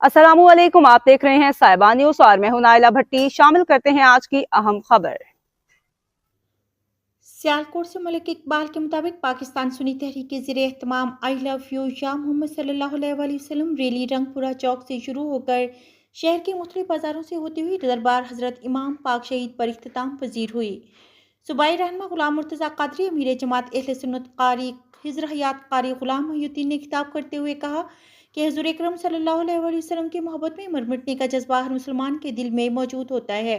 अस्सलामुअलैकुम, आप देख रहे हैं साहिबा न्यूज और मैं हूं नाइला भट्टी। शामिल करते हैं आज की अहम खबर। सियालकोट से मलिक इकबाल के मुताबिक पाकिस्तान सुन्नी तहरीक के ज़ेरे एहतमाम आई लव यू या मोहम्मद सल्लल्लाहु अलैहि वसल्लम रैली रंगपुरा चौक से शुरू होकर शहर के मुख्तलिफ बाज़ारों से होती हुई दरबार हज़रत इमाम पाक शहीद पर इख्तिताम पजीर हुई। सूबाई रहनुमा गुलाम मुर्तज़ा क़ादरी अमीर जमात अहले सुन्नत कारी हिज़्र हयात कारी गुलाम मोहिउद्दीन ने खिताब करते हुए कहा कि हुज़ूर अकरम सल्लल्लाहु अलैहि वसल्लम की मोहब्बत में मर मिटने का जज्बा हर मुसलमान के दिल में मौजूद होता है।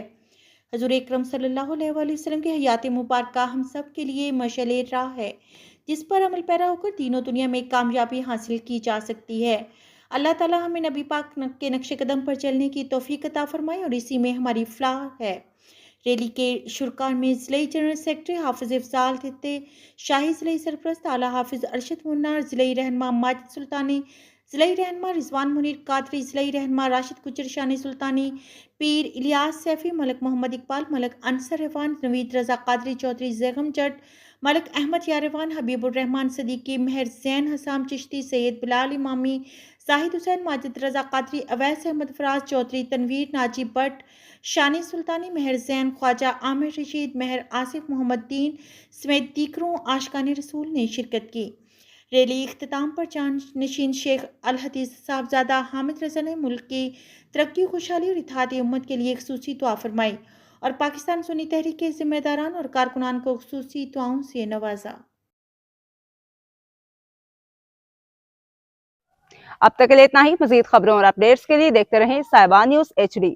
हुज़ूर अकरम सल्लल्लाहु अलैहि वसल्लम की हयात मुबारका हम सब के लिए मशाले राह है, जिस पर अमल पैरा होकर तीनों दुनिया में कामयाबी हासिल की जा सकती है। अल्लाह ताला हमें नबी पाक के नक्शे कदम पर चलने की तौफीक अता फरमाए और इसी में हमारी फलाह है। रैली के शुरका में ज़िले जनरल सेक्रेटरी हाफिज इफ्जाल थे, शाही ज़िले सरपरस्त आला हाफिज अरशद मुन्नार, ज़िले रहनुमा माजिद सुल्तानी, ज़िले रहनुमा रिजवान मुनीर कादरी, ज़िले रहनुमा राशिद गुजर शानी सुल्तानी, पीर इलियास सैफी, मलक मोहम्मद इकबाल, मलक अंसर रहमान, नवीद रजा कादरी चौधरी जैगम जट, मलक अहमद यारवान, हबीबुर रहमान सदीकी, मेहर जैन हसाम चिश्ती, सैयद बिलाल इमामी, जाहिद हुसैन, माजिद रजा कादरी, अवैस अहमद फराज चौधरी, तनवीर नाजी भट्ट, शानी सुल्तानी, मेहर जैन, ख्वाजा आमिर रशीद, मेहर आसिफ मोहम्मद दीन समेत दीकरों आशिकाने रसूल ने शिरकत की। रैली इख्तिताम पर जानशीन शेख अल हदीस साहबजादा हामिद रजा ने मुल्क की तरक्की, खुशहाली और इत्तेहाद उम्मत के लिए खसूसी दुआ फरमाई और पाकिस्तान सुन्नी तहरीक के जिम्मेदारान और कारकुनान को खसूसी दुआओं से नवाजा। अब तक के लिए इतना ही। मजीद खबरों और अपडेट्स के लिए देखते रहें साहिबा न्यूज HD।